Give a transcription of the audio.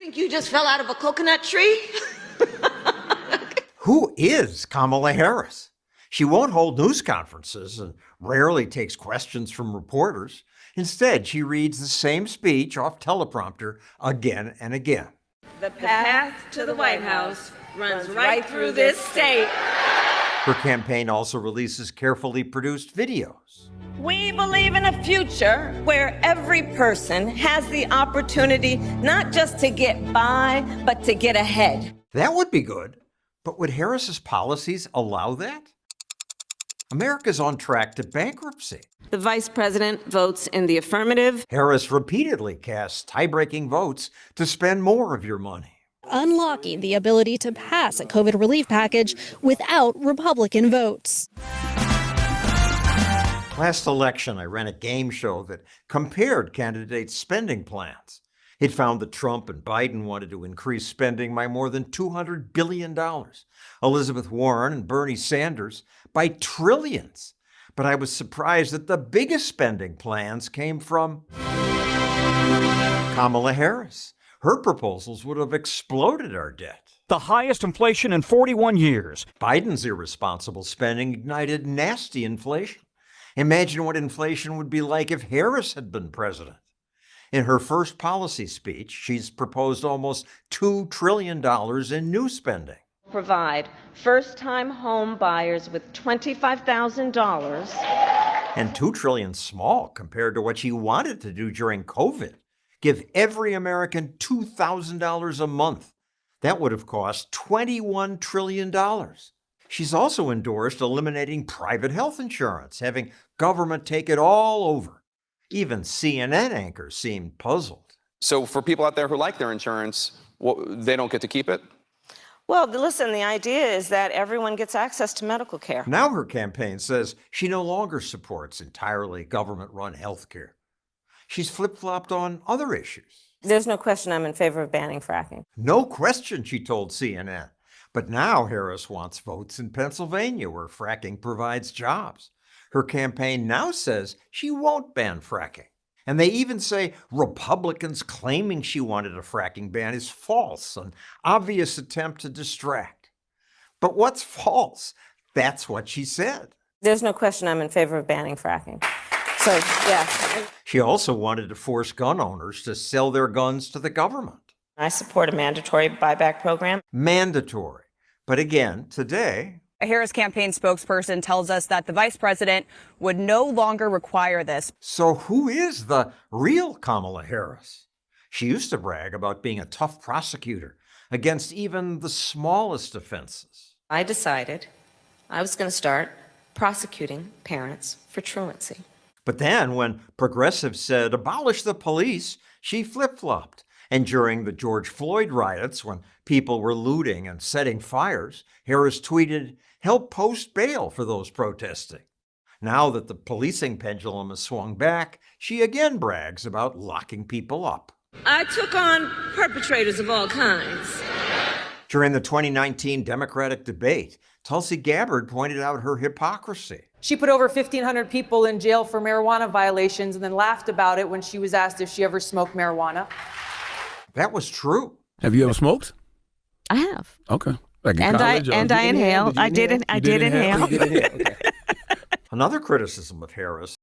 Think you just fell out of a coconut tree? Who is Kamala Harris? She won't hold news conferences and rarely takes questions from reporters. Instead, she reads the same speech off teleprompter again and again. The path to the White House runs right through this state. Her campaign also releases carefully produced videos. We believe in a future where every person has the opportunity not just to get by, but to get ahead. That would be good. But would Harris's policies allow that? America's on track to bankruptcy. The vice president votes in the affirmative. Harris repeatedly casts tie-breaking votes to spend more of your money, unlocking the ability to pass a COVID relief package without Republican votes. Last election, I ran a game show that compared candidates' spending plans. It found that Trump and Biden wanted to increase spending by more than $200 billion. Elizabeth Warren and Bernie Sanders by trillions. But I was surprised that the biggest spending plans came from Kamala Harris. Her proposals would have exploded our debt. The highest inflation in 41 years. Biden's irresponsible spending ignited nasty inflation. Imagine what inflation would be like if Harris had been president. In her first policy speech, she's proposed almost $2 trillion in new spending. Provide first-time home buyers with $25,000. And $2 trillion small compared to what she wanted to do during COVID. Give every American $2,000 a month. That would have cost $21 trillion. She's also endorsed eliminating private health insurance, having government take it all over. Even CNN anchors seemed puzzled. So for people out there who like their insurance, they don't get to keep it? Well, listen, the idea is that everyone gets access to medical care. Now her campaign says she no longer supports entirely government-run health care. She's flip-flopped on other issues. There's no question I'm in favor of banning fracking. No question, she told CNN. But now Harris wants votes in Pennsylvania, where fracking provides jobs. Her campaign now says she won't ban fracking. And they even say Republicans claiming she wanted a fracking ban is false, an obvious attempt to distract. But what's false? That's what she said. There's no question I'm in favor of banning fracking. So, yeah. She also wanted to force gun owners to sell their guns to the government. I support a mandatory buyback program. Mandatory. But again, today, a Harris campaign spokesperson tells us that the vice president would no longer require this. So who is the real Kamala Harris? She used to brag about being a tough prosecutor against even the smallest offenses. I decided I was going to start prosecuting parents for truancy. But then when progressives said abolish the police, she flip-flopped. And during the George Floyd riots, when people were looting and setting fires, Harris tweeted, "Help post bail for those protesting." Now that the policing pendulum has swung back, she again brags about locking people up. I took on perpetrators of all kinds. During the 2019 Democratic debate, Tulsi Gabbard pointed out her hypocrisy. She put over 1,500 people in jail for marijuana violations and then laughed about it when she was asked if she ever smoked marijuana. That was true. Have you ever smoked? I have. Okay. Like and I inhale. I did inhale. Okay. Another criticism of Harris